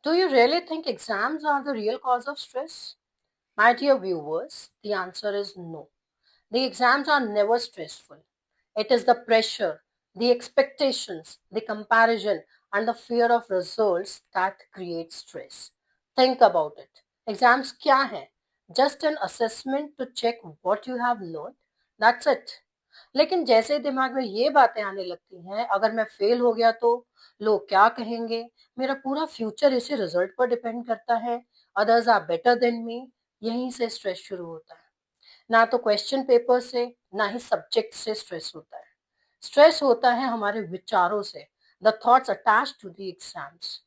Do you really think exams are the real cause of stress? My dear viewers, the answer is no. The exams are never stressful. It is the pressure, the expectations, the comparison, and the fear of results that create stress. Think about it. Exams क्या हैं? Just an assessment to check what you have learned. That's it. लेकिन जैसे दिमाग में ये बातें आने लगती हैं, अगर मैं फेल हो गया तो लोग क्या कहेंगे, मेरा पूरा फ्यूचर इसी रिजल्ट पर डिपेंड करता है, others are better than me, यहीं से स्ट्रेस शुरू होता है। ना तो क्वेश्चन पेपर से, ना ही सब्जेक्ट से स्ट्रेस होता है। स्ट्रेस होता है हमारे विचारों से, the thoughts attached to the exams.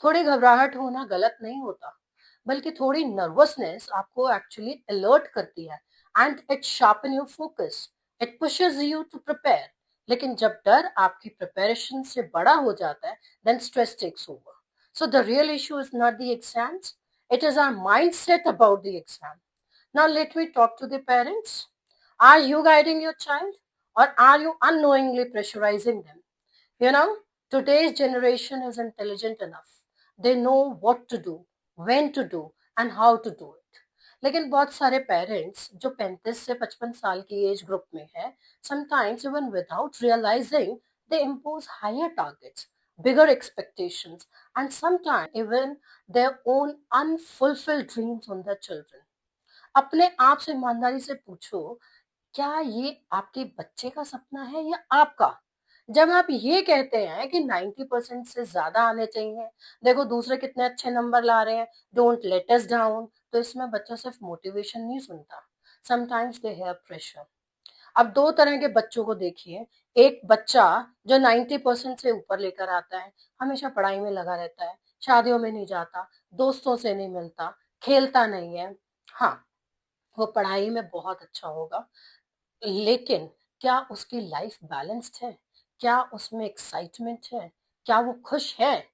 थोड़ी घबराहट होना गलत नहीं होता, बल्कि थोड़ी नर्वसनेस आपको एक्चुअली अलर्ट करती है, and it sharpen your focus, it pushes you to prepare. लेकिन जब डर आपकी प्रिपरेशन से बड़ा हो जाता है, then stress takes over. So the real issue is not the exams, it is our mindset about the exam. Now, let me talk to the parents. Are you guiding your child, or are you unknowingly pressurizing them? You know, today's generation is intelligent enough. They know what to do, when to do, and how to do it. लेकिन बहुत सारे parents जो 35 से 55 साल की age group में है, sometimes even without realizing, they impose higher targets, bigger expectations, and sometimes even their own unfulfilled dreams on their children. अपने आप से ईमानदारी से पूछो, क्या ये आपके बच्चे का सपना है या आपका? जब आप ये कहते हैं कि 90% से ज़्यादा आने चाहिए, देखो दूसरे कितने अच्छे नंबर ला रहे हैं, डोंट लेट अस डाउन, तो इसमें बच्चा सिर्फ मोटिवेशन नहीं सुनता, समटाइम्स दे हैव प्रेशर। अब 2 तरह के बच्चों को देखिए, एक बच्चा जो 90% से ऊपर लेकर आता है, हमेशा पढ़ाई में लगा रहता है, शादियों में नहीं जाता, दोस्तों से नहीं मिलता, खेलता नहीं है। हाँ, वो पढ़ाई में बहुत अच्छा होगा, लेकिन क्या उसकी लाइफ बैलेंस्ड है? क्या उसमें एक्साइटमेंट है? क्या वो खुश है?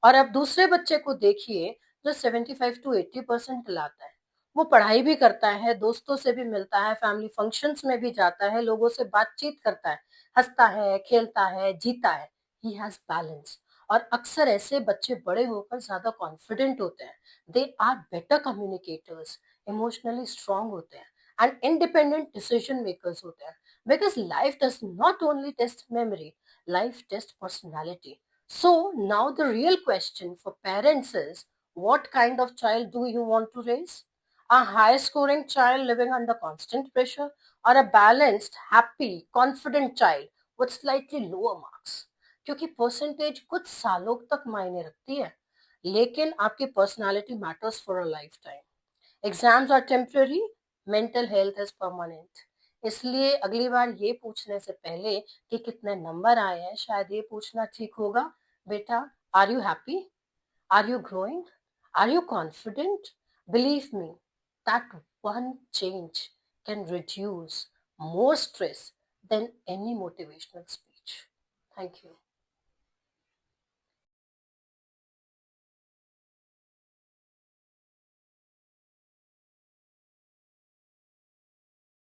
और अब दूसरे बच्चे को देखिए जो 75 टू 80% लाता है। वो पढ़ाई भी करता है, दोस्तों से भी मिलता है, फैमिली फंक्शंस में भी जाता है, लोगों से बातचीत करता है, हँसता है, खेलता है, जीता है। He has balance. और अक्सर ऐसे बच्चे बड़े होकर ज़्यादा कॉन्फिडेंट होते हैं। They are better communicators, emotionally strong होते हैं, and independent decision makers होते हैं, because life does not only test memory, life tests personality. So now the real question for parents is, what kind of child do you want to raise? A high scoring child living under constant pressure, or a balanced happy confident child with slightly lower marks? क्योंकि percentage कुछ सालों तक मायने रखती है, लेकिन आपकी personality matters for a life time. Exams are temporary, mental health is permanent. इसलिए अगली बार ये पूछने से पहले कि कितने नंबर आए हैं, शायद ये पूछना ठीक होगा, बेटा, are you happy, are you growing, are you confident? Believe me, that one change can reduce more stress than any motivational speech. Thank you.